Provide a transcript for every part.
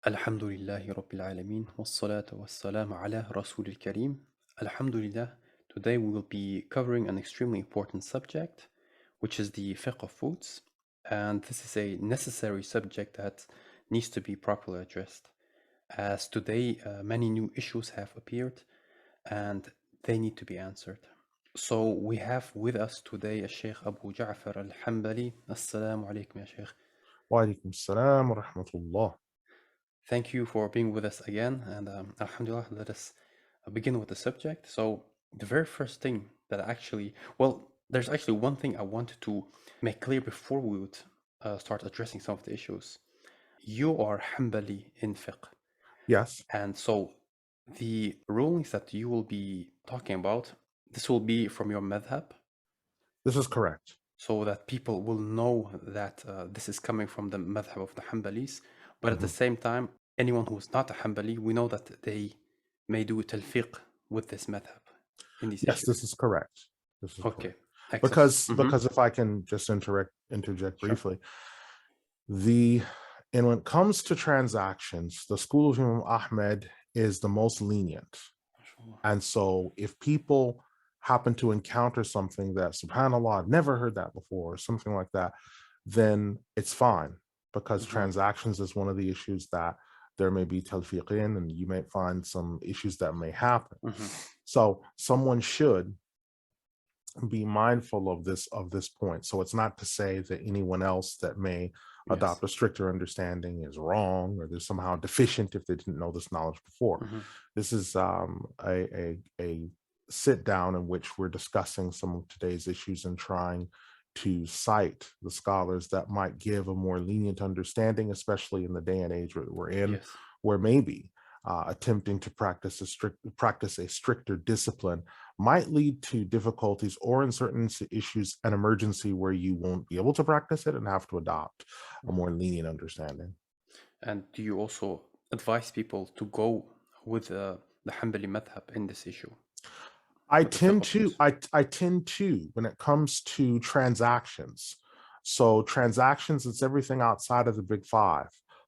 Alhamdulillahi Rabbil Alameen, wassalatu wassalamu ala Rasulil Kareem. Alhamdulillah, today we will be covering an extremely important subject, which is the fiqh of foods. And this is a necessary subject that needs to be properly addressed. As today, many new issues have appeared and they need to be answered. So we have with us today a Shaykh Abu Ja'far Al-Hanbali. Assalamu alaikum, ya Shaykh. Wa alaikum salam wa rahmatullah. Thank you for being with us again. And Alhamdulillah, let us begin with the subject. So, the very first thing that there's actually one thing I wanted to make clear before we would start addressing some of the issues. You are Hanbali in fiqh. Yes, And so, the rulings that you will be talking about, this will be from your madhhab, this is correct. so that people will know that this is coming from the madhhab of the Hanbalis. But at the same time, anyone who is not a Hanbali, we know that they may do Talfiq with this madhab in these Yes, issues. this is correct. This is Okay, correct. excellent. Because if I can just interject Sure. briefly, and when it comes to transactions, the school of Imam Ahmed is the most lenient. Mashallah. And so if people happen to encounter something that, subhanAllah, I've never heard that before, or something like that, then it's fine, because transactions is one of the issues that there may be talfiq in, and you may find some issues that may happen. So someone should be mindful of this point. So it's not to say that anyone else that may Yes. adopt a stricter understanding is wrong, or they're somehow deficient if they didn't know this knowledge before. This is a sit down in which we're discussing some of today's issues and trying to cite the scholars that might give a more lenient understanding, especially in the day and age we're in, Yes. where maybe attempting to practice a stricter discipline might lead to difficulties, or in certain issues, an emergency where you won't be able to practice it and have to adopt a more lenient understanding. And do you also advise people to go with the Hanbali madhab in this issue? I With the fiqh tend of to, foods? I tend to, when it comes to transactions. So transactions, it's everything outside of the big five: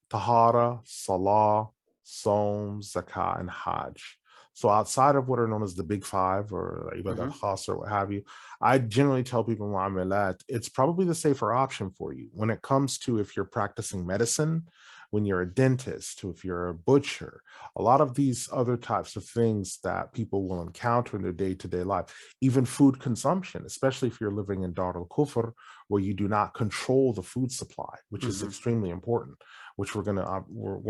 tahara, salah, som, zakah, and hajj. So outside of what are known as the big five, or ibadat khas, or what have you, I generally tell people, mu'amalat, it's probably the safer option for you. When it comes to, if you're practicing medicine, when you're a dentist, if you're a butcher, a lot of these other types of things that people will encounter in their day-to-day life, even food consumption, especially if you're living in Dar al-Kufr, where you do not control the food supply, which is extremely important, which we're going to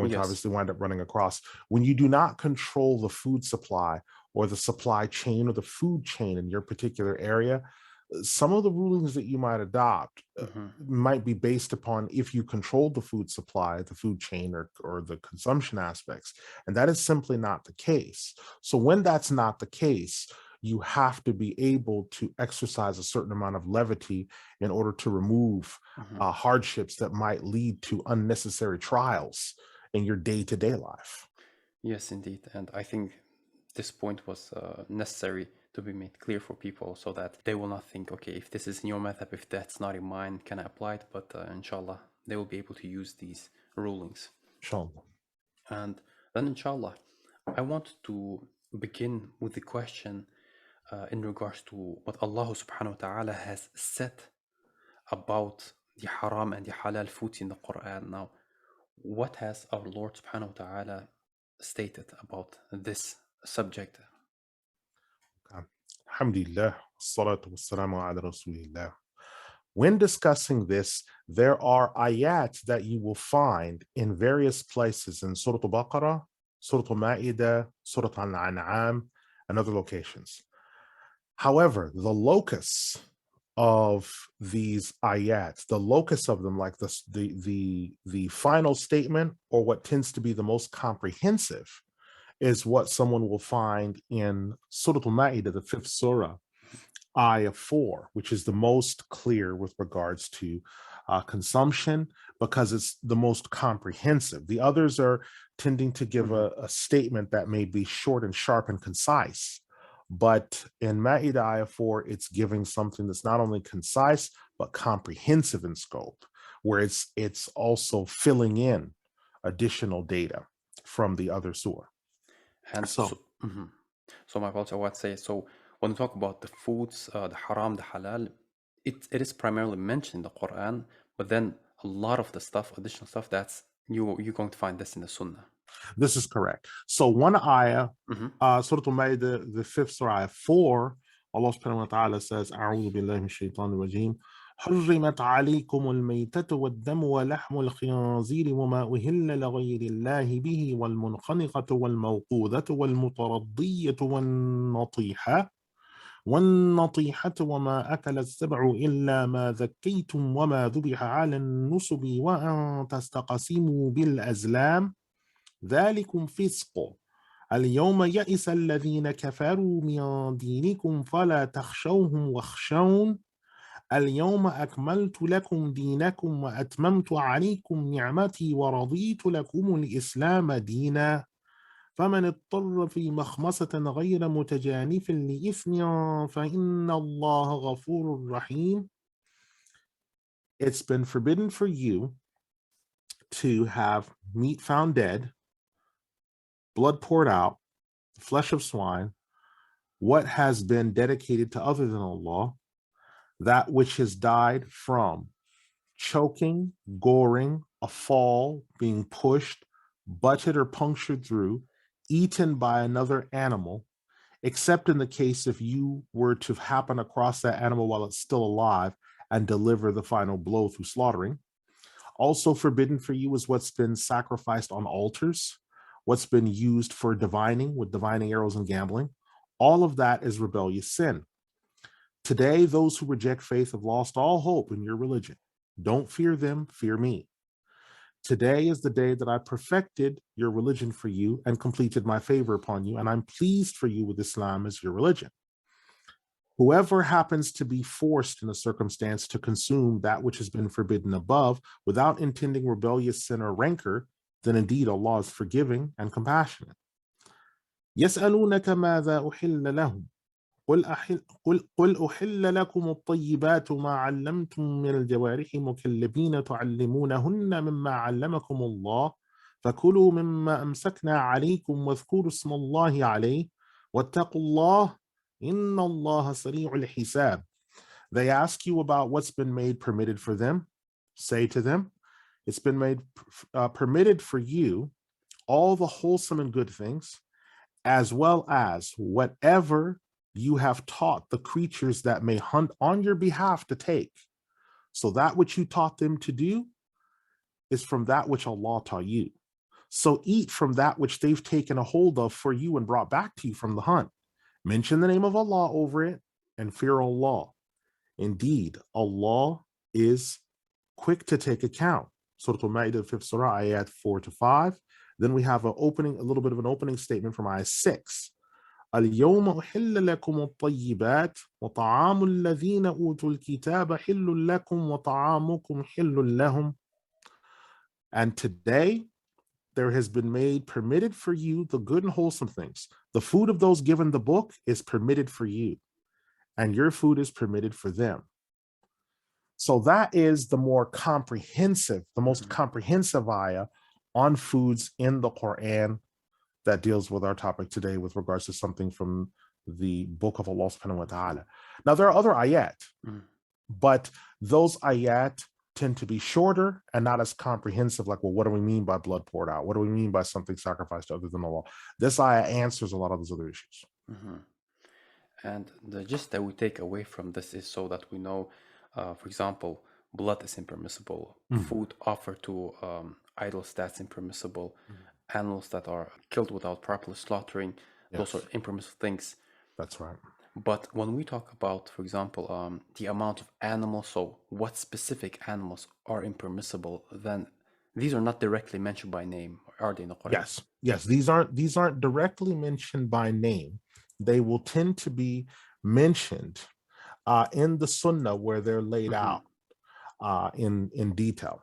Yes. obviously wind up running across. When you do not control the food supply, or the supply chain, or the food chain in your particular area, some of the rulings that you might adopt might be based upon if you control the food supply, the food chain, or the consumption aspects. And that is simply not the case. So when that's not the case, you have to be able to exercise a certain amount of levity in order to remove hardships that might lead to unnecessary trials in your day-to-day life. Yes, indeed. And I think this point was necessary to be made clear for people so that they will not think, okay, if this is in your madhab, if that's not in mine, can I apply it? But inshallah, they will be able to use these rulings. Inshallah. And then, inshallah, I want to begin with the question in regards to what Allah subhanahu wa ta'ala has said about the haram and the halal foods in the Quran. Now, what has our Lord subhanahu wa ta'ala stated about this subject? Alhamdulillah, salatu wassalamu ala rasulillah. When discussing this, there are ayat that you will find in various places in Surah Al-Baqarah, Surah Al-Ma'idah, Surah Al-An'am, and other locations. However, the locus of these ayats, the locus of them, like the final statement, or what tends to be the most comprehensive, is what someone will find in Surah Al-Ma'idah, the fifth surah, ayah 4, which is the most clear with regards to consumption, because it's the most comprehensive. The others are tending to give a statement that may be short and sharp and concise. But in Ma'idah ayah 4, it's giving something that's not only concise, but comprehensive in scope, where it's also filling in additional data from the other surah. And So so my apologies, I would say, so when we talk about the foods, the haram, the halal, it is primarily mentioned in the Quran, but then a lot of the stuff, additional stuff, that's you're going to find this in the Sunnah. this is correct. So one ayah, Mhm. Surah Al-Ma'idah, the fifth surah, ayah 4, Allah subhanahu wa ta'ala says, أعوذ بالله من الشيطان الرجيم حرمت عليكم الميتة والدم ولحم الخنزير وما أهل لغير الله به والمنخنقة والموقوذة والمتردية والنطيحة وما أكل السبع إلا ما ذكيتم وما ذبح على النصب وأن تستقسموا بالأزلام ذلكم فسق اليوم يئس الذين كفروا من دينكم فلا تخشوهم واخشون اليوم أكملت لكم دينكم وأتممت عليكم نعمتي ورضيت لكم الإسلام دينا فمن اضطر في مخمصة غير متجانف لإثم فإن الله غفور رحيم. It's been forbidden for you to have meat found dead, blood poured out, flesh of swine, what has been dedicated to other than Allah, that which has died from choking, goring, a fall, being pushed, butted or punctured through, eaten by another animal, except in the case if you were to happen across that animal while it's still alive and deliver the final blow through slaughtering. Also forbidden for you is what's been sacrificed on altars, what's been used for divining with divining arrows and gambling. All of that is rebellious sin. Today, those who reject faith have lost all hope in your religion. Don't fear them, fear me. Today is the day that I perfected your religion for you and completed my favor upon you, and I'm pleased for you with Islam as your religion. Whoever happens to be forced in a circumstance to consume that which has been forbidden above without intending rebellious sin or rancor, then indeed Allah is forgiving and compassionate. يسألونك ماذا أحل لهم قل أحل لكم الطيبات ما علمتم من الجوارح مكلبين تعلمونهن مما علمكم الله فكلوا مما أمسكنا عليكم واذكروا اسم الله عليه واتقوا الله إن الله سريع الحساب. They ask you about what's been made permitted for them. Say to them, it's been made permitted for you all the wholesome and good things, as well as whatever you have taught the creatures that may hunt on your behalf to take. So that which you taught them to do is from that which Allah taught you. So eat from that which they've taken a hold of for you and brought back to you from the hunt. Mention the name of Allah over it and fear Allah. Indeed, Allah is quick to take account. Surah Al-Ma'idah, 5th Surah, ayat 4 to 5. Then we have a little bit of an opening statement from ayat 6. اليوم أحل لكم الطيبات وطعام الذين أوتوا الكتاب حل لكم وطعامكم حل لهم. And today there has been made permitted for you the good and wholesome things. The food of those given the book is permitted for you, and your food is permitted for them. So that is the more comprehensive, the most comprehensive ayah on foods in the Quran that deals with our topic today with regards to something from the book of Allah subhanahu wa ta'ala. Now, there are other ayat, but those ayat tend to be shorter and not as comprehensive, like, well, what do we mean by blood poured out? What do we mean by something sacrificed other than Allah? This ayah answers a lot of those other issues. And the gist that we take away from this is so that we know, for example, blood is impermissible, food offered to idols, that's impermissible, animals that are killed without properly slaughtering, those are impermissible things. That's right. But when we talk about, for example, the amount of animals, so what specific animals are impermissible, then these are not directly mentioned by name, are they in the Quran? Yes. These aren't directly mentioned by name. They will tend to be mentioned in the Sunnah where they're laid out in detail.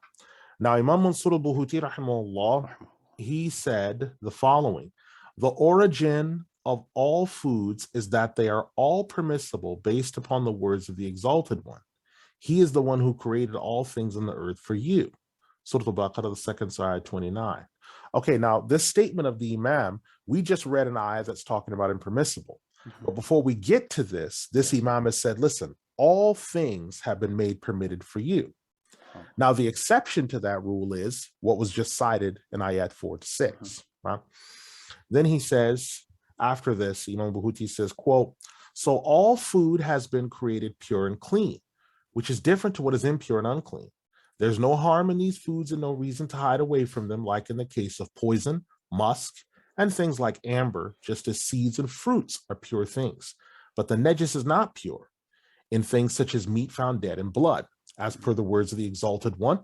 Now, Imam Mansur al-Buhuti rahimahullah, he said the following: the origin of all foods is that they are all permissible based upon the words of the Exalted One. He is the one who created all things on the earth for you. Surah Al-Baqarah, the second surah, 29. Okay, now this statement of the Imam, we just read an ayah that's talking about impermissible. But before we get to this, Imam has said, listen, all things have been made permitted for you. Now, the exception to that rule is what was just cited in ayat 4 to 6. Right? Then he says, after this, Imam Buhuti says, quote, so all food has been created pure and clean, which is different to what is impure and unclean. There's no harm in these foods and no reason to hide away from them, like in the case of poison, musk, and things like amber, just as seeds and fruits are pure things. But the najis is not pure in things such as meat found dead and blood. As per the words of the Exalted One,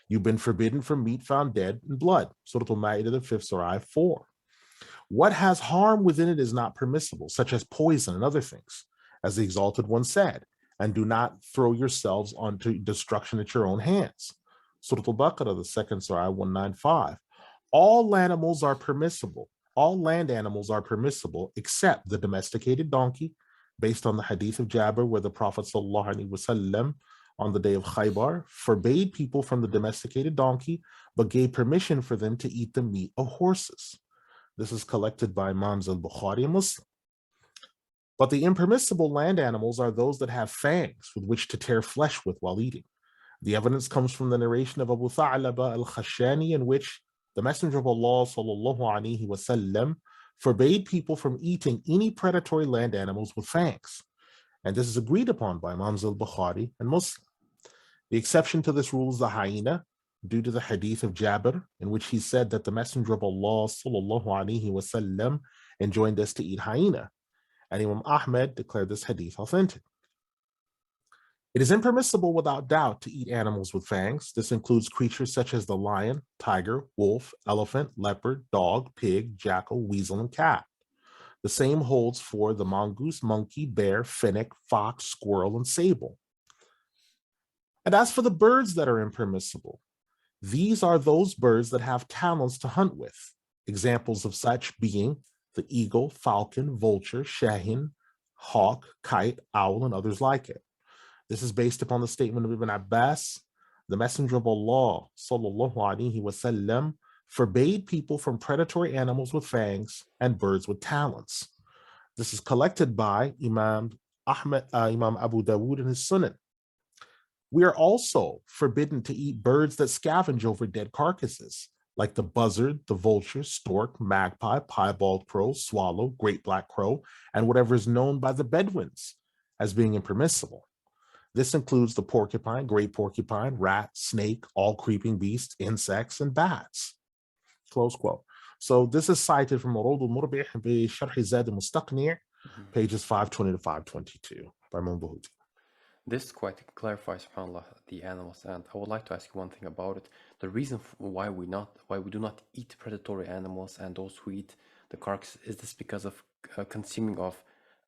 you've been forbidden from meat found dead and blood. Surah Al-Ma'idah, the 5th surah, 4. What has harm within it is not permissible, such as poison and other things, as the Exalted One said, and do not throw yourselves onto destruction at your own hands. Surah Al-Baqarah, the 2nd surah, 195. All animals are permissible. All land animals are permissible, except the domesticated donkey, based on the hadith of Jabir, where the Prophet ﷺ on the day of Khaybar forbade people from the domesticated donkey, but gave permission for them to eat the meat of horses. This is collected by Imams al-Bukhari and Muslim. But the impermissible land animals are those that have fangs with which to tear flesh with while eating. The evidence comes from the narration of Abu Tha'laba al-Khashani, in which the Messenger of Allah ﷺ forbade people from eating any predatory land animals with fangs. And this is agreed upon by Imams al-Bukhari and Muslim. The exception to this rule is the hyena, due to the hadith of Jabir, in which he said that the Messenger of Allah ﷺ enjoined us to eat hyena. And Imam Ahmad declared this hadith authentic. It is impermissible without doubt to eat animals with fangs. This includes creatures such as the lion, tiger, wolf, elephant, leopard, dog, pig, jackal, weasel, and cat. The same holds for the mongoose, monkey, bear, finnick, fox, squirrel, and sable. And as for the birds that are impermissible, these are those birds that have talons to hunt with. Examples of such being the eagle, falcon, vulture, shahin, hawk, kite, owl, and others like it. This is based upon the statement of Ibn Abbas. The Messenger of Allah ﷺ forbade people from predatory animals with fangs and birds with talons. This is collected by Imam Abu Dawood in his Sunan. We are also forbidden to eat birds that scavenge over dead carcasses, like the buzzard, the vulture, stork, magpie, piebald crow, swallow, great black crow, and whatever is known by the Bedouins as being impermissible. This includes the porcupine, great porcupine, rat, snake, all creeping beasts, insects, and bats. Close quote. So this is cited from Urud al-Murbih bi Sharh Zad al-Mustaqni', pages 520 to 522 by Munbuhuti. This quite clarifies, subhanAllah, the animals, and I would like to ask you one thing about it. The reason why we do not eat predatory animals and those who eat the carcass, is this because of consuming of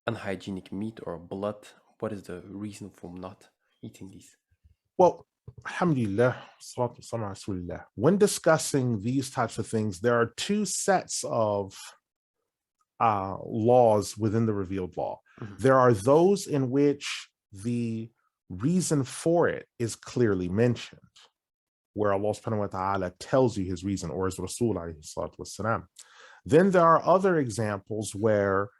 unhygienic meat or blood? What is the reason for not eating these? Well, alhamdulillah, when discussing these types of things, there are two sets of laws within the revealed law. There are those in which the reason for it is clearly mentioned, where Allah subhanahu wa ta'ala tells you his reason, or his Rasul alayhi salatu wasalam. Then there are other examples where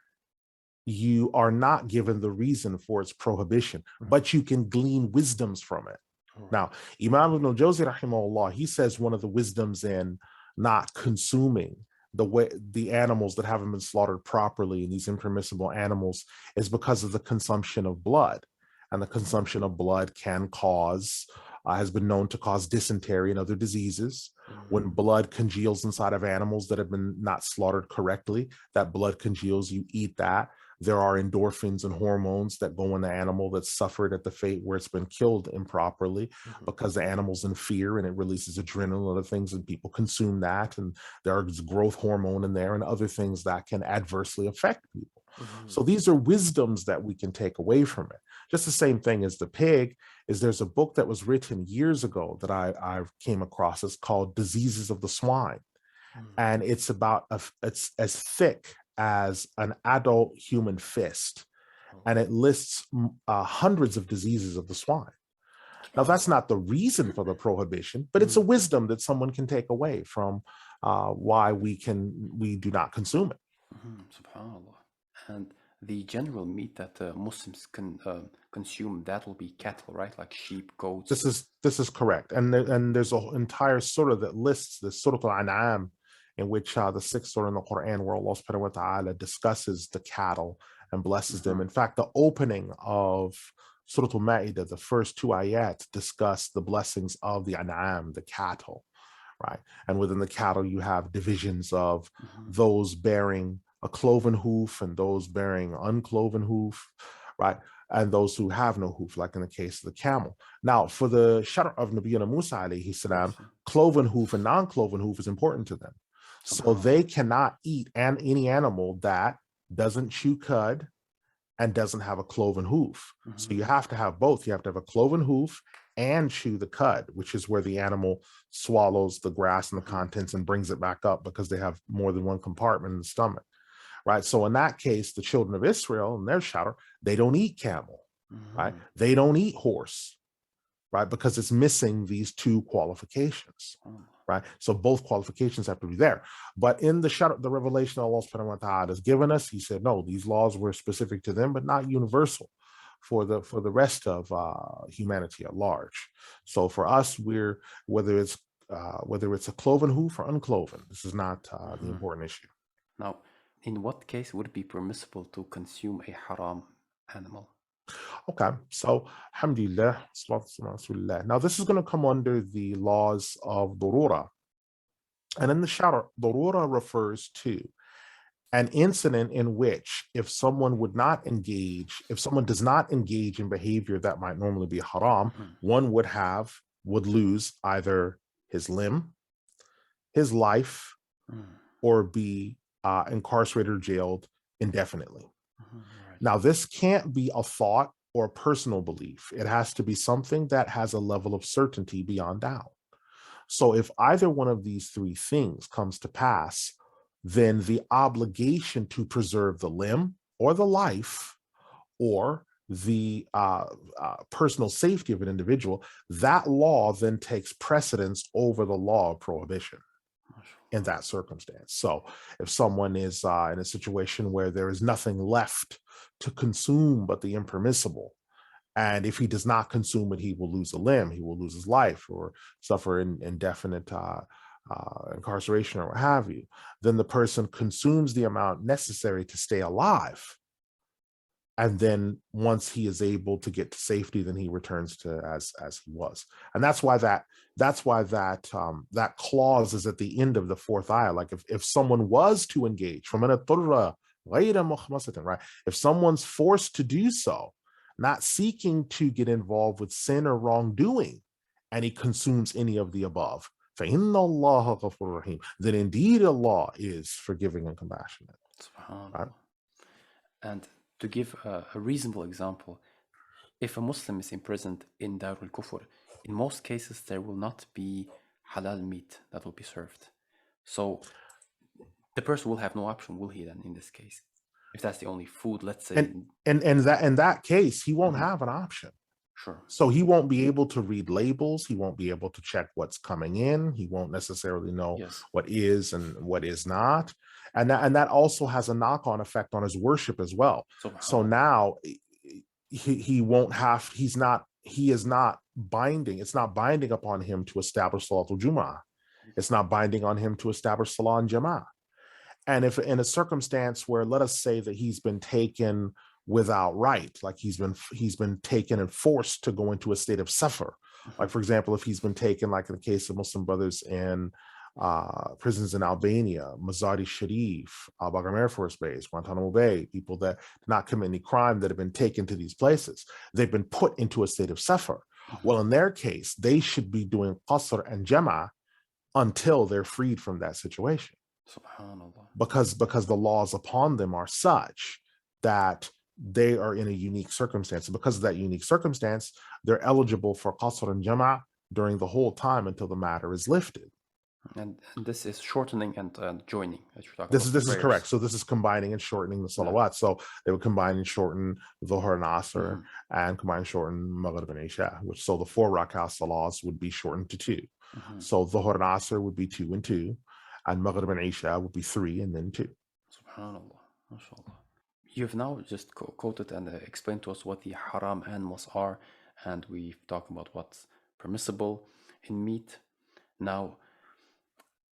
you are not given the reason for its prohibition, but you can glean wisdoms from it. Now, Imam Ibn al-Jawzi rahimahullah, he says one of the wisdoms in not consuming the animals that haven't been slaughtered properly, and these impermissible animals, is because of the consumption of blood. And the consumption of blood can cause, has been known to cause dysentery and other diseases. When blood congeals inside of animals that have been not slaughtered correctly, that blood congeals, you eat that. There are endorphins and hormones that go in the animal that's suffered at the fate where it's been killed improperly, because the animal's in fear and it releases adrenaline and other things, and people consume that, and there's growth hormone in there and other things that can adversely affect people. So these are wisdoms that we can take away from it. Just the same thing as the pig is, there's a book that was written years ago that I came across. It's called Diseases of the Swine. And it's about, it's as thick as an adult human fist. And it lists hundreds of diseases of the swine. Now, that's not the reason for the prohibition, but it's a wisdom that someone can take away from why we do not consume it. Subhanallah. And the general meat that Muslims can consume, that will be cattle, right? Like sheep, goats. This is correct. And there's an entire surah that lists the Surah Al-An'am, in which the sixth surah in the Qur'an, where Allah subhanahu wa ta'ala discusses the cattle and blesses them. In fact, the opening of Surah Al-Ma'idah, the first two ayat, discuss the blessings of the An'am, the cattle, right? And within the cattle, you have divisions of those bearing a cloven hoof and those bearing uncloven hoof, right? And those who have no hoof, like in the case of the camel. Now, for the Shar' of Nabiyyuna Musa alayhi salam, cloven hoof and non-cloven hoof is important to them. So they cannot eat any animal that doesn't chew cud and doesn't have a cloven hoof. So you have to have both. You have to have a cloven hoof and chew the cud, which is where the animal swallows the grass and the contents and brings it back up, because they have more than one compartment in the stomach, right? So in that case, the children of Israel and their shadr, they don't eat camel, right? They don't eat horse, right? Because it's missing these two qualifications, right? So both qualifications have to be there. But in the revelation Allah subhanahu wa ta'ala has given us, he said, no, these laws were specific to them, but not universal for the rest of humanity at large. So for us, whether it's a cloven hoof or uncloven, this is not the important issue. Now, in what case would it be permissible to consume a haram animal? Okay, so alhamdulillah, now this is going to come under the laws of darura. And in the Shara, darura refers to an incident in which if someone does not engage in behavior that might normally be haram, one would lose either his limb, his life, or be incarcerated or jailed indefinitely. Now, this can't be a thought or a personal belief. It has to be something that has a level of certainty beyond doubt. So if either one of these three things comes to pass, then the obligation to preserve the limb or the life or the personal safety of an individual, that law then takes precedence over the law of prohibition in that circumstance. So if someone is in a situation where there is nothing left to consume but the impermissible, and if he does not consume it, he will lose a limb, he will lose his life, or suffer indefinite incarceration or what have you, then the person consumes the amount necessary to stay alive. And then once he is able to get to safety, then he returns to as he was. And that's why that clause is at the end of the fourth ayah. Like if someone was to engage from an right? If someone's forced to do so, not seeking to get involved with sin or wrongdoing, and he consumes any of the above, then indeed Allah is forgiving and compassionate. Right? And to give a reasonable example, if a Muslim is imprisoned in Darul Kufr, in most cases there will not be halal meat that will be served. So the person will have no option, will he then, in this case? If that's the only food, let's say. And that in that case, he won't have an option. Sure. So he won't be able to read labels. He won't be able to check what's coming in. He won't necessarily know what is and what is not. And that also has a knock-on effect on his worship as well. So now he is not binding. It's not binding upon him to establish Salatul Jum'ah. It's not binding on him to establish Salah and Jama'ah. And if in a circumstance where, let us say that he's been taken without right, like he's been taken and forced to go into a state of suffer, like for example, if he's been taken, like in the case of Muslim brothers in prisons in Albania, Mazar-e Sharif, Al-Bagram Air Force Base, Guantanamo Bay, people that did not commit any crime that have been taken to these places, they've been put into a state of suffer. Well, in their case, they should be doing qasr and jama until they're freed from that situation. Because the laws upon them are such that they are in a unique circumstance. And because of that unique circumstance, they're eligible for qasr and jama' during the whole time until the matter is lifted. And this is shortening and joining, as you're talking This about the is correct. prayers. So this is combining and shortening the No. salawat. So they would combine and shorten Dhuhr and Asr, Mhm. and combine and shorten Maghrib and Isha, which so the 4 rak'ah salahs would be shortened to 2. Mhm. So Dhuhr and Asr would be 2 and 2, and Maghrib and Isha would be 3 and then 2. Subhanallah, mashallah. You've now just quoted and explained to us what the haram animals are, and we've talked about what's permissible in meat. Now,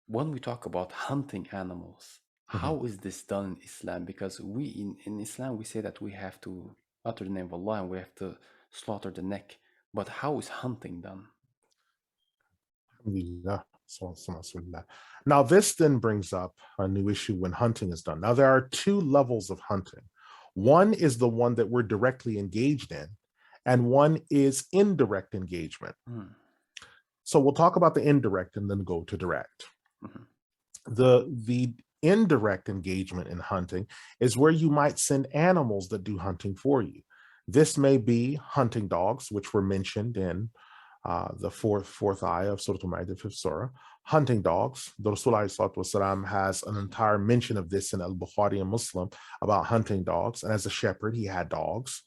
when we talk about hunting animals, Mhm. how is this done in Islam? Because we in Islam we say that we have to utter the name of Allah and we have to slaughter the neck. But how is hunting done? Now, this then brings up a new issue when hunting is done. Now, there are 2 levels of hunting. One is the one that we're directly engaged in, and one is indirect engagement. Hmm. So we'll talk about the indirect and then go to direct. Mhm. The indirect engagement in hunting is where you might send animals that do hunting for you. This may be hunting dogs, which were mentioned in the fourth ayah of Surah Al-Ma'idah, 5th Surah. Hunting dogs. The Rasul has an entire mention of this in Al-Bukhari and Muslim about hunting dogs. And as a shepherd, he had dogs.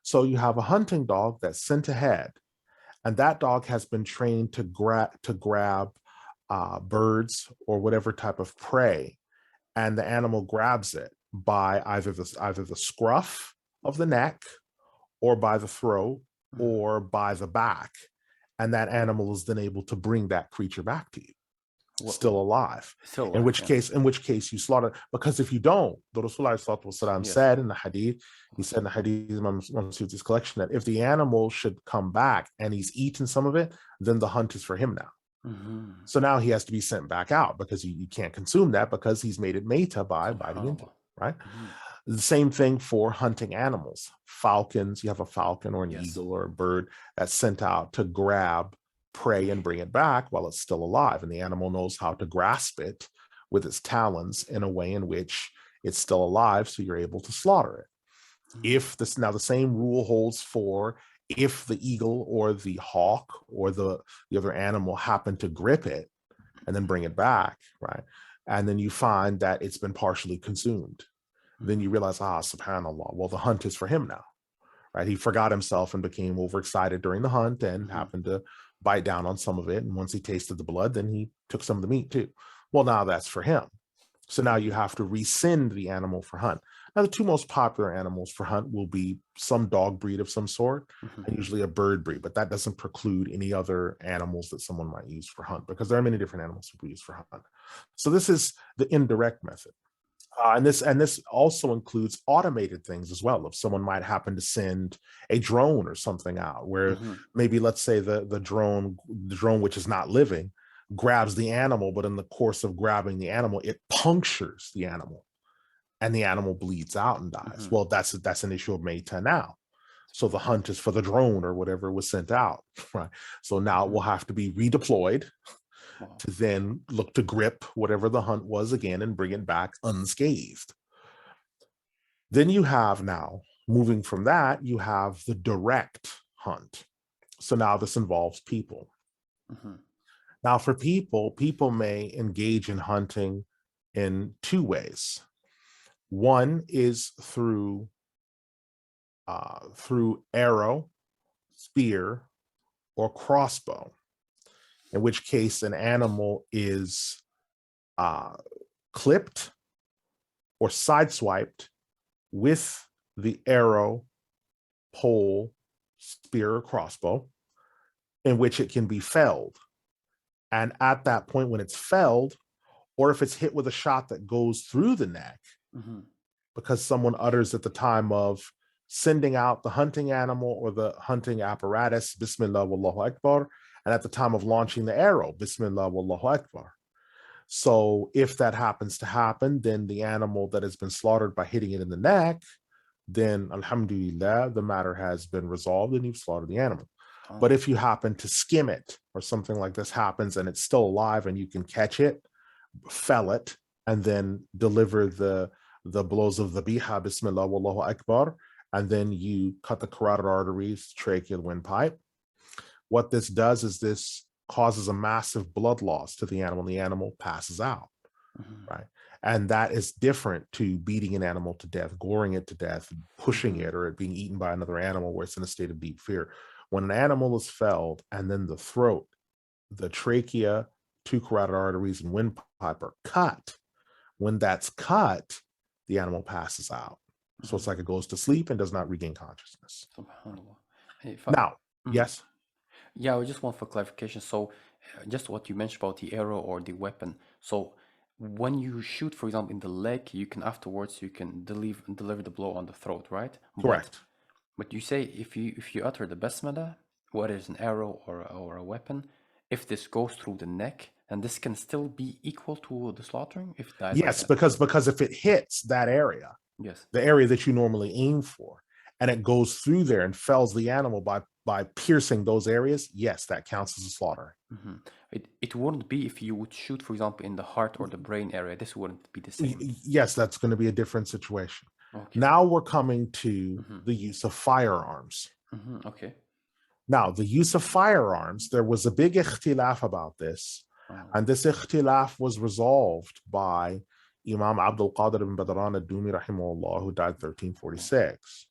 So you have a hunting dog that's sent ahead, and that dog has been trained to grab birds or whatever type of prey, and the animal grabs it by either the scruff of the neck, or by the throat, or by the back, and that animal is then able to bring that creature back to you still alive. Still In alive, which case you slaughter, because if you don't, the Rasulullah Yes. said in the hadith, he said in the hadith, Imam collection, that if the animal should come back and he's eaten some of it, then the hunt is for him now. Mhm. So now he has to be sent back out because you can't consume that because he's made it meta by biting into it, right? Mhm. The same thing for hunting animals. Falcons, you have a falcon or an Yes. eagle or a bird that's sent out to grab prey and bring it back while it's still alive. And the animal knows how to grasp it with its talons in a way in which it's still alive, so you're able to slaughter it. If this now the same rule holds for if the eagle or the hawk or the other animal happen to grip it and then bring it back, right? And then you find that it's been partially consumed. Then you realize, subhanAllah, well, the hunt is for him now, right? He forgot himself and became overexcited during the hunt and happened to bite down on some of it. And once he tasted the blood, then he took some of the meat too. Well, now that's for him. So now you have to rescind the animal for hunt. Now, the 2 most popular animals for hunt will be some dog breed of some sort, and usually a bird breed, but that doesn't preclude any other animals that someone might use for hunt, because there are many different animals we use for hunt. So this is the indirect method. And this also includes automated things as well. If someone might happen to send a drone or something out, where maybe, let's say, the drone which is not living grabs the animal, but in the course of grabbing the animal, it punctures the animal, and the animal bleeds out and dies. Well, that's an issue of Meta now. So the hunt is for the drone or whatever was sent out, right? So now it will have to be redeployed to then look to grip whatever the hunt was again and bring it back unscathed. Then you have, now moving from that, you have the direct hunt. So now this involves people. Now for people may engage in hunting in 2 ways. One is through arrow, spear, or crossbow, in which case an animal is clipped or sideswiped with the arrow, pole, spear, or crossbow, in which it can be felled. And at that point, when it's felled, or if it's hit with a shot that goes through the neck, because someone utters at the time of sending out the hunting animal or the hunting apparatus, Bismillah wallahu Akbar, and at the time of launching the arrow, Bismillah wallahu Akbar. So if that happens to happen, then the animal that has been slaughtered by hitting it in the neck, then alhamdulillah, the matter has been resolved and you've slaughtered the animal. But if you happen to skim it or something like this happens and it's still alive and you can catch it, fell it, and then deliver the blows of the biha, Bismillah wallahu Akbar, and then you cut the carotid arteries, tracheal windpipe. What this does is this causes a massive blood loss to the animal passes out, right? And that is different to beating an animal to death, goring it to death, pushing it, or it being eaten by another animal where it's in a state of deep fear. When an animal is felled and then the throat, the trachea, two carotid arteries, and windpipe are cut, when that's cut, the animal passes out. So it's like it goes to sleep and does not regain consciousness. SubhanAllah. Now, yes? Yeah, I just want for clarification. So, just what you mentioned about the arrow or the weapon. So, when you shoot, for example, in the leg, you can afterwards you can deliver the blow on the throat, right? Correct. But you say if you utter the basmala, whether it's an arrow or a weapon, if this goes through the neck, and this can still be equal to the slaughtering if it dies Yes, like that. because if it hits that area, Yes. the area that you normally aim for, and it goes through there and fells the animal by piercing those areas, yes, that counts as a slaughter. It wouldn't be if you would shoot, for example, in the heart or the brain area. This wouldn't be the same. Yes, that's going to be a different situation. Okay. Now we're coming to the use of firearms. Okay. Now, the use of firearms, there was a big ikhtilaf about this, and this ikhtilaf was resolved by Imam Abdul Qadir ibn Badran ad-Dumi rahimahullah, who died 1346.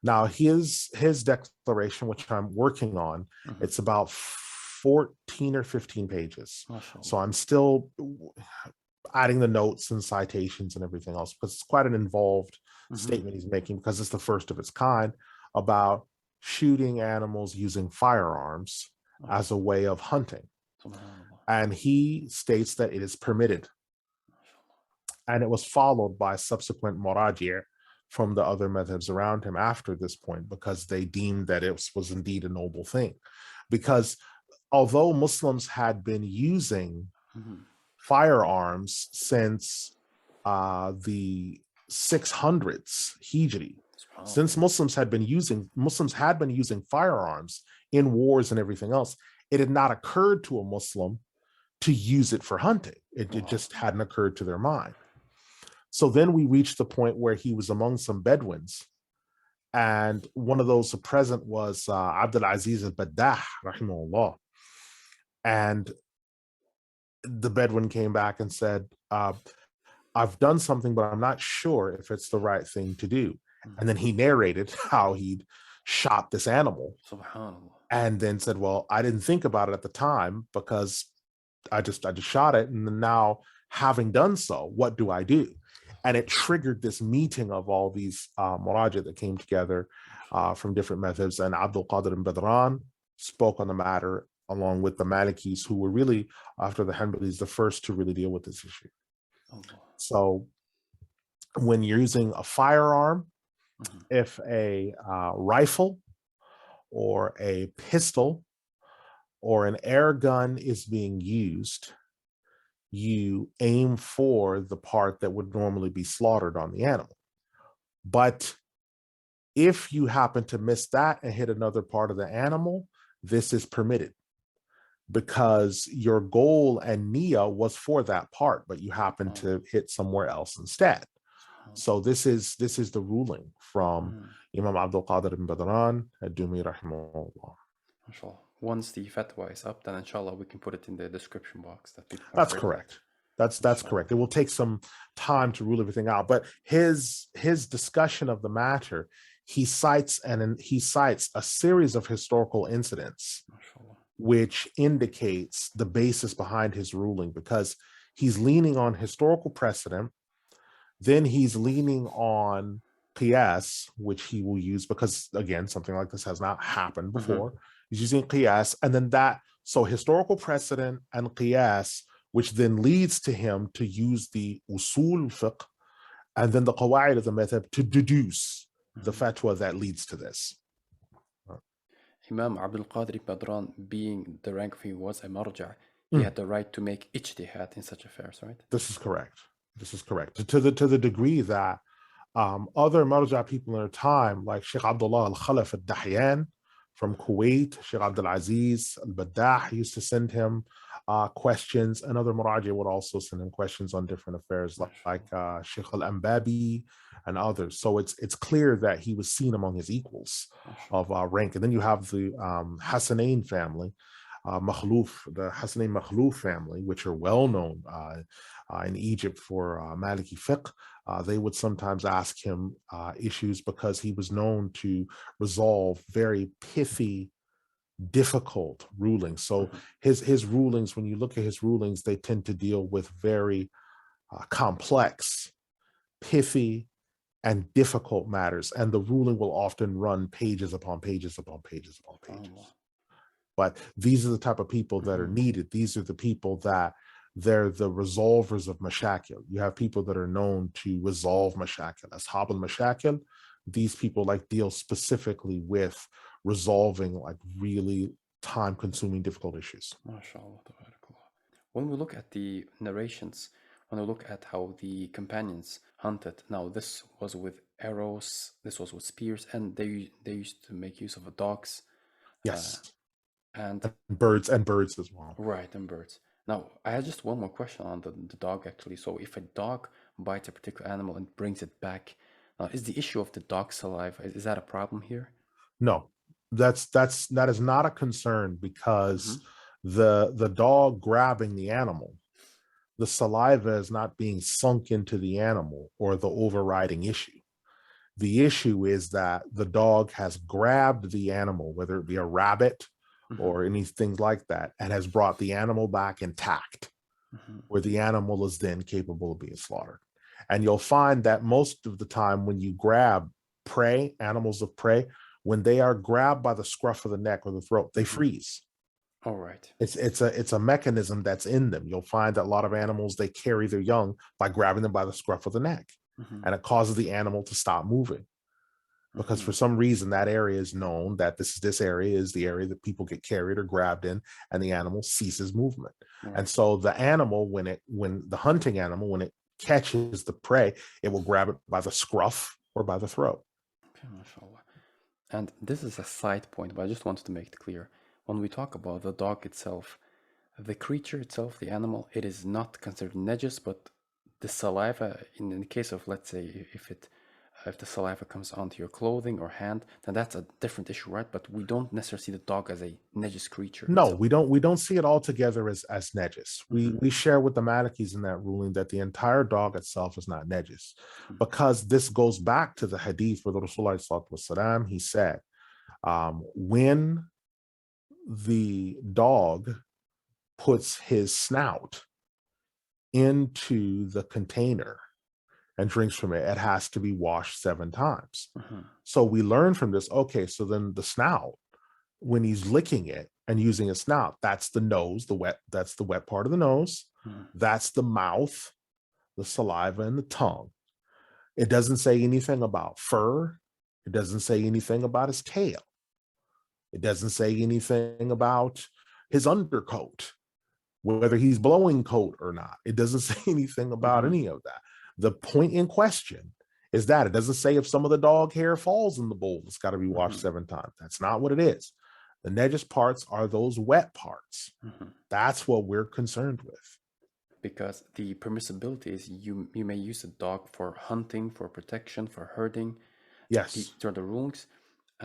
Now, his declaration, which I'm working on, it's about 14 or 15 pages. So I'm still adding the notes and citations and everything else, because it's quite an involved statement he's making, because it's the first of its kind about shooting animals using firearms as a way of hunting. And he states that it is permitted. And it was followed by subsequent muraji' from the other madhabs around him after this point, because they deemed that it was indeed a noble thing. Because although Muslims had been using firearms since the 600s Hijri, since Muslims had been using firearms in wars and everything else, it had not occurred to a Muslim to use it for hunting. It just hadn't occurred to their mind. So then we reached the point where he was among some Bedouins, and one of those present was Abdul Aziz al-Baddah, rahimahullah. And the Bedouin came back and said, I've done something, but I'm not sure if it's the right thing to do. And then he narrated how he'd shot this animal. SubhanAllah. And then said, well, I didn't think about it at the time because I just shot it. And now, having done so, what do I do? And it triggered this meeting of all these muraji' that came together from different methods. And Abdul Qadir ibn Badran spoke on the matter along with the Malikis, who were really, after the Hanbalis, the first to really deal with this issue. So when you're using a firearm, if a rifle or a pistol or an air gun is being used, you aim for the part that would normally be slaughtered on the animal. But if you happen to miss that and hit another part of the animal, this is permitted, because your goal and niyyah was for that part, but you happen to hit somewhere else instead. So this is the ruling from Imam Abdul Qadir ibn Badran ad-Dumi rahimahullah. Inshallah. Once the fatwa is up, then inshallah we can put it in the description box. That's correct. That's correct. It will take some time to rule everything out, but his discussion of the matter, he cites a series of historical incidents which indicates the basis behind his ruling, because he's leaning on historical precedent, then he's leaning on qiyas, which he will use because, again, something like this has not happened before. He's using qiyas, and then so historical precedent and qiyas, which then leads to him to use the usul fiqh and then the qawaid of the madhhab to deduce the fatwa that leads to this. Imam Abdul Qadir Badran, being the rank he was a marja', he had the right to make ijtihad in such affairs, right? This is correct. This is correct. To the degree that other marja' people in their time, like Shaykh Abdullah Al-Khulaifi al-Dahyan from Kuwait, Shaykh Abdul Aziz al-Baddah used to send him questions, and other muraji' would also send him questions on different affairs, like Shaykh Al-Anbabi and others. So it's clear that he was seen among his equals of rank. And then you have the Hassanain family, Makhluf, the Hasanain Makhluf family, which are well known in Egypt for Maliki Fiqh, they would sometimes ask him issues because he was known to resolve very pithy, difficult rulings. So his rulings, when you look at his rulings, they tend to deal with very complex, pithy, and difficult matters, and the ruling will often run pages upon pages upon pages upon pages. But these are the type of people that are needed. These are the people that they're the resolvers of mashakil. You have people that are known to resolve mashakil. Ashab al-mashakil, these people like deal specifically with resolving like really time-consuming difficult issues. MashaAllah, tabarakallah. When we look at the narrations, when we look at how the companions hunted, now this was with arrows, this was with spears, and they used to make use of dogs. Yes. And birds as well. Right, and birds. Now, I had just one more question on the dog actually. So if a dog bites a particular animal and brings it back, is the issue of the dog saliva, is that a problem here? No, that is not a concern because the dog grabbing the animal, the saliva is not being sunk into the animal or the overriding issue. The issue is that the dog has grabbed the animal, whether it be a rabbit or anything like that, and has brought the animal back intact, where the animal is then capable of being slaughtered. And you'll find that most of the time when you grab prey, animals of prey, when they are grabbed by the scruff of the neck or the throat, they freeze. All right. It's a mechanism that's in them. You'll find that a lot of animals, they carry their young by grabbing them by the scruff of the neck, and it causes the animal to stop moving. Because for some reason that area is known that this area is the area that people get carried or grabbed in, and the animal ceases movement. And so the animal, when the hunting animal, when it catches the prey, it will grab it by the scruff or by the throat. Okay, mashallah. And this is a side point, but I just wanted to make it clear. When we talk about the dog itself, the creature itself, the animal, it is not considered najis, but the saliva, in the case of, let's say, if the saliva comes onto your clothing or hand, then that's a different issue, right? But we don't necessarily see the dog as a najis creature. No, we don't see it altogether as najis. We share with the Malikis in that ruling that the entire dog itself is not najis, because this goes back to the hadith where the Rasulullah he said, when the dog puts his snout into the container and drinks from it, it has to be washed 7 times. So we learn from this, okay, so then the snout, when he's licking it and using a snout, that's the nose, that's the wet part of the nose, that's the mouth, the saliva, and the tongue. It doesn't say anything about fur. It doesn't say anything about his tail. It doesn't say anything about his undercoat, whether he's blowing coat or not. It doesn't say anything about any of that. The point in question is that it doesn't say if some of the dog hair falls in the bowl, it's got to be washed 7 times. That's not what it is. The najis parts are those wet parts. That's what we're concerned with. Because the permissibility is you may use a dog for hunting, for protection, for herding. Yes. These are the rulings.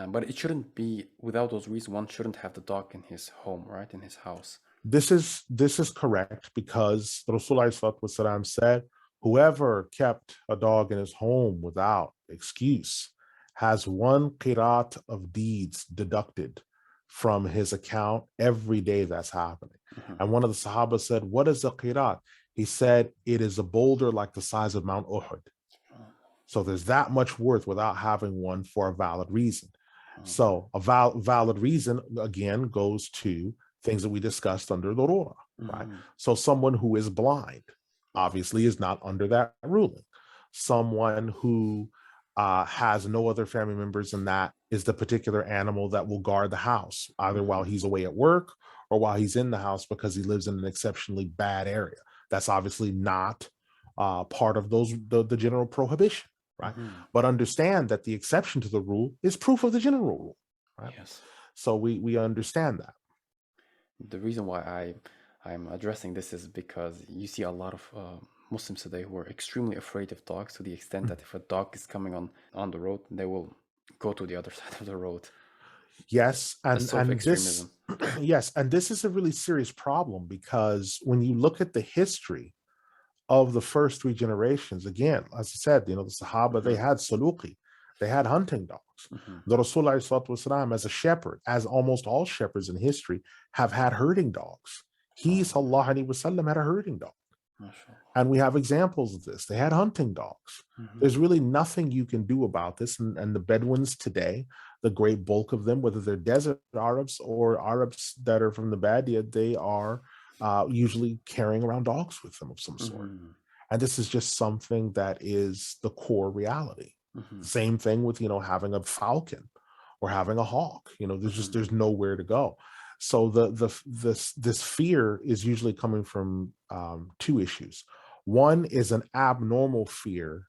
But it shouldn't be, without those reasons, one shouldn't have the dog in his home, right? In his house. This is correct, because the Rasulullah said, whoever kept a dog in his home without excuse has 1 qirat of deeds deducted from his account every day that's happening. And one of the Sahaba said, what is a qirat? He said, it is a boulder like the size of Mount Uhud. So there's that much worth without having one for a valid reason. So a valid reason, again, goes to things that we discussed under the Rura, right? So someone who is blind obviously is not under that ruling. Someone who has no other family members, and that is the particular animal that will guard the house, either while he's away at work or while he's in the house because he lives in an exceptionally bad area. That's obviously not part of the general prohibition, right? But understand that the exception to the rule is proof of the general rule, right? Yes. So we understand that. The reason why I'm addressing this is because you see a lot of Muslims today who are extremely afraid of dogs, to the extent that if a dog is coming on the road, they will go to the other side of the road. Yes, That's sort of and this extremism. yes, and this is a really serious problem because when you look at the history of the first three generations, again, as I said, the Sahaba, they Hmm. had suluki, they had hunting dogs. Hmm. The Rasul والسلام, as a shepherd, as almost all shepherds in history, have had herding dogs. He, Oh, sallallahu alaihi wasallam, had a herding dog. mashallah. And we have examples of this. They had hunting dogs. Hmm. There's really nothing you can do about this. And the Bedouins today, the great bulk of them, whether they're desert Arabs or Arabs that are from the Badia, they are usually carrying around dogs with them of some sort. Hmm. And this is just something that is the core reality. Hmm. Same thing with, having a falcon or having a hawk. Hmm. There's nowhere to go. So this fear is usually coming from two issues. One is an abnormal fear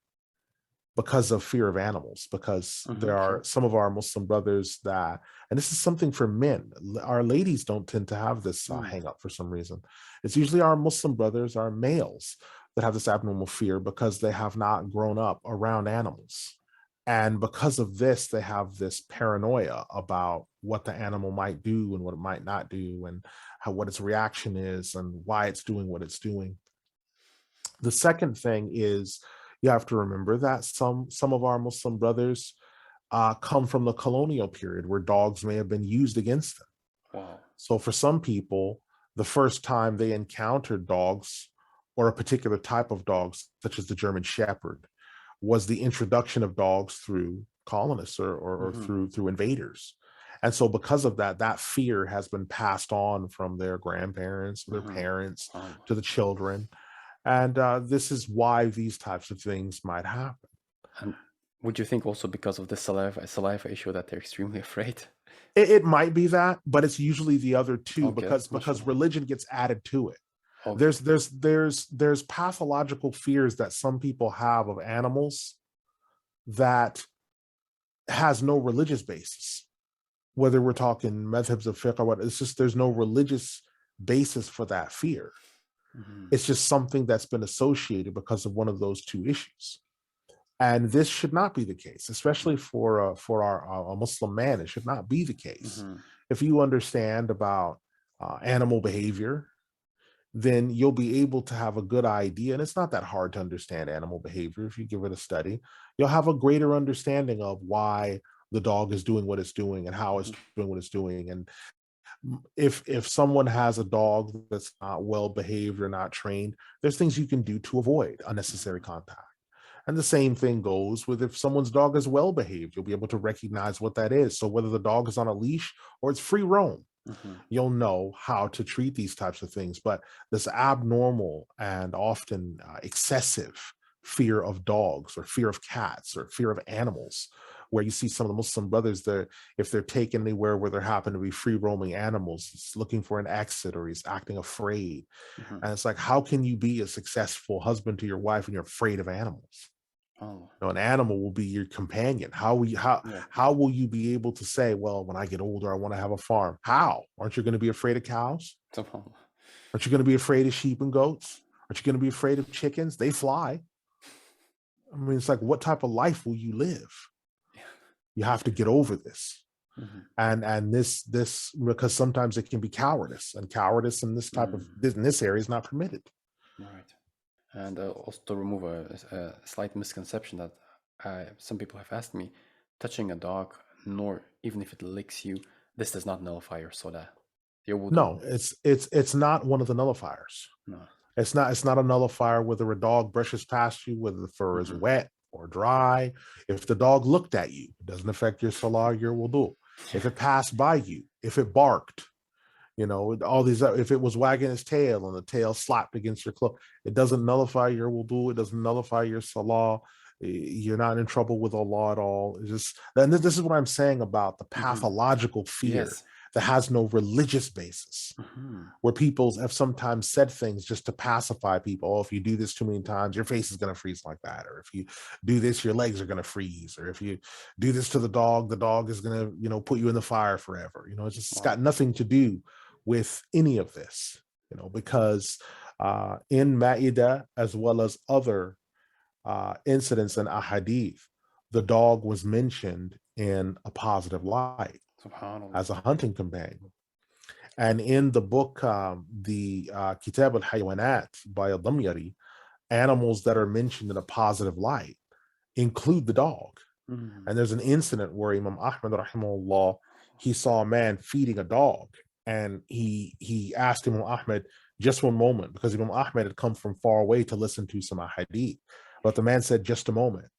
because of fear of animals, because Hmm. there are Sure. some of our Muslim brothers that, and this is something for men, our ladies don't tend to have this Mm. hang up for some reason. It's usually our Muslim brothers, our males, that have this abnormal fear because they have not grown up around animals. And because of this, they have this paranoia about what the animal might do and what it might not do, and what its reaction is and why it's doing what it's doing. The second thing is you have to remember that some of our Muslim brothers come from the colonial period where dogs may have been used against them. Wow. So for some people, the first time they encountered dogs or a particular type of dogs, such as the German Shepherd, was the introduction of dogs through colonists or Hmm. through invaders. And so because of that, that fear has been passed on from their grandparents, their Hmm. parents, SubhanAllah. to the children. And this is why these types of things might happen. And would you think also because of the saliva issue that they're extremely afraid? It might be that, but it's usually the other two Okay, because mashallah. religion gets added to it. Okay. There's pathological fears that some people have of animals that has no religious basis. Whether we're talking madhabs of fiqh or what, it's just there's no religious basis for that fear. Hmm. It's just something that's been associated because of one of those two issues. And this should not be the case, especially for our Muslim man. It should not be the case. Hmm. If you understand about animal behavior, then you'll be able to have a good idea. And it's not that hard to understand animal behavior if you give it a study. You'll have a greater understanding of why the dog is doing what it's doing and how it's Hmm. doing what it's doing. And if someone has a dog that's not well behaved or not trained, there's things you can do to avoid unnecessary contact. And the same thing goes with if someone's dog is well behaved, you'll be able to recognize what that is. So whether the dog is on a leash or it's free roam, Hmm. you'll know how to treat these types of things. But this abnormal and often excessive fear of dogs or fear of cats or fear of animals, where you see some of the Muslim brothers there, if they're taken anywhere where there happen to be free roaming animals, he's looking for an exit or he's acting afraid. Hmm. And it's like, how can you be a successful husband to your wife when you're afraid of animals? Oh, An animal will be your companion. yeah. How will you be able to say, well, when I get older, I want to have a farm? How? Aren't you going to be afraid of cows? SubhanAllah. Aren't you going to be afraid of sheep and goats? Aren't you going to be afraid of chickens? They fly. I mean, it's like, what type of life will you live? Yeah. You have to get over this. Hmm. And this because sometimes it can be cowardice, and cowardice in this type of Hmm. in this area is not permitted. Right. And also to remove a slight misconception that some people have asked me, touching a dog, nor even if it licks you, this does not nullify your salah, your wudu. No, it's not one of the nullifiers. No. It's not a nullifier whether a dog brushes past you, whether the fur is Hmm. wet or dry. If the dog looked at you, it doesn't affect your salah, your wudu. Yeah. If it passed by you, if it barked, all these, if it was wagging its tail and the tail slapped against your cloak, it doesn't nullify your wudu. It doesn't nullify your salah. You're not in trouble with Allah at all. It's just, and this is what I'm saying about the Hmm. pathological fear Yes. that has no religious basis, Hmm. where people have sometimes said things just to pacify people. Oh, if you do this too many times, your face is going to freeze like that. Or if you do this, your legs are going to freeze. Or if you do this to the dog is going to, put you in the fire forever. It's got Wow. nothing to do with any of this, because in Ma'idah, as well as other incidents in Ahadith, the dog was mentioned in a positive light. Subhanallah. as a hunting companion. And in the book, the Kitab al-Hayawanat by al-Damyari, animals that are mentioned in a positive light include the dog. And there's an incident where Imam Ahmad rahimahullah, he saw a man feeding a dog, and he asked Imam Ahmad just one moment, because Imam Ahmad had come from far away to listen to some hadith. But the man said just a moment,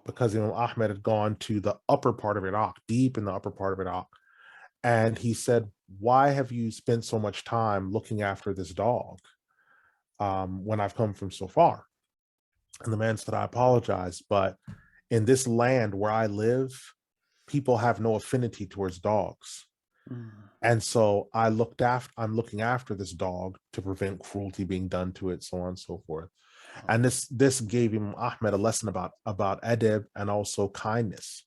because Imam Ahmad had gone to the upper part of Iraq, deep in the upper part of Iraq. And he said, why have you spent so much time looking after this dog when I've come from so far? And the man said, I apologize, but in this land where I live, people have no affinity towards dogs. And so I'm looking after this dog to prevent cruelty being done to it, so on and so forth. And this gave Imam Ahmed a lesson about adab and also kindness.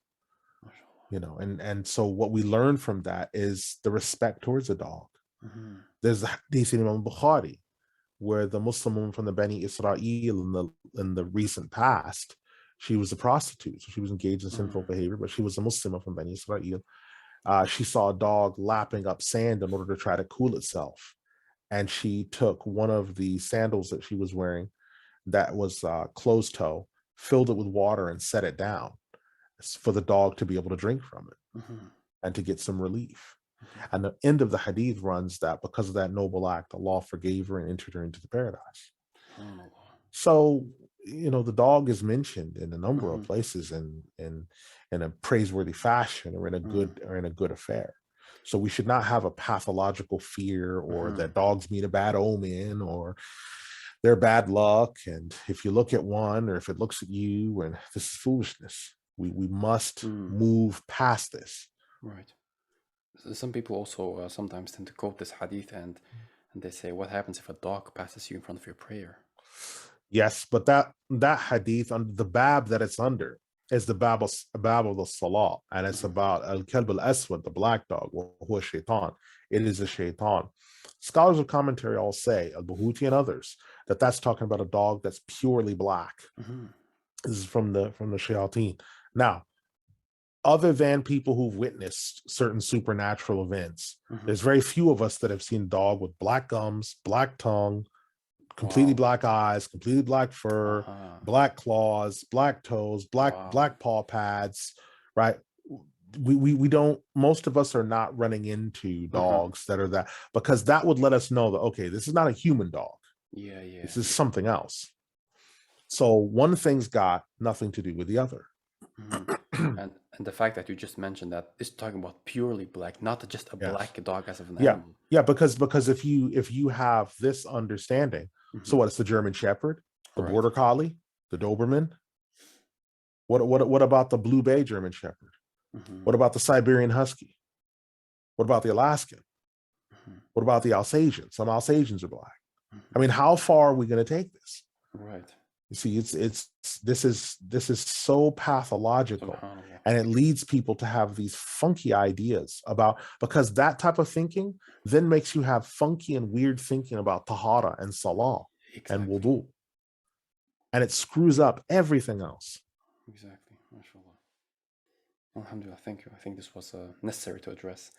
And so what we learn from that is the respect towards a dog. There's the hadith in Imam Bukhari, where the Muslim woman from the Bani Israel in the recent past, she was a prostitute, so she was engaged in sinful behavior, but she was a Muslim from Bani Israel. She saw a dog lapping up sand in order to try to cool itself, and she took one of the sandals that she was wearing, that was closed toe, filled it with water, and set it down for the dog to be able to drink from it and to get some relief. And the end of the hadith runs that because of that noble act, Allah forgave her and entered her into the paradise. So, the dog is mentioned in a number of places in a praiseworthy fashion, or in a good affair. So we should not have a pathological fear, or that dogs mean a bad omen, or they're bad luck. And if you look at one, or if it looks at you, and this is foolishness. We must move past this. Right. Some people also sometimes tend to quote this hadith, and they say, what happens if a dog passes you in front of your prayer? Yes, but that hadith, under the bab that it's under, is the bab of the salah, and it's about al-kalb al-aswad, the black dog, who is shaitan. It is a shaitan. Scholars of commentary all say, al-Buhuti and others, that that's talking about a dog that's purely black. This is from the shayateen. Now, other than people who've witnessed certain supernatural events, there's very few of us that have seen a dog with black gums, black tongue, completely black eyes, completely black fur, black claws, black toes, black paw pads, right? We don't, most of us are not running into dogs that are that, because that would let us know that, okay, this is not a human dog. This is something else. So one thing's got nothing to do with the other. And the fact that you just mentioned that is talking about purely black, not just a black dog as of an yeah animal. yeah because if you have this understanding, so what, it's the German Shepherd, the Border Collie, the Doberman. What about the Blue Bay German Shepherd? What about the Siberian Husky? What about the Alaskan? What about the Alsatian? Some Alsatians are black. I mean, how far are we going to take this? Right. You see, this is so pathological, and it leads people to have these funky ideas about, because that type of thinking then makes you have funky and weird thinking about tahara and salah and wudu, and it screws up everything else. Exactly. MashaAllah. Alhamdulillah. Thank you. I think this was necessary to address.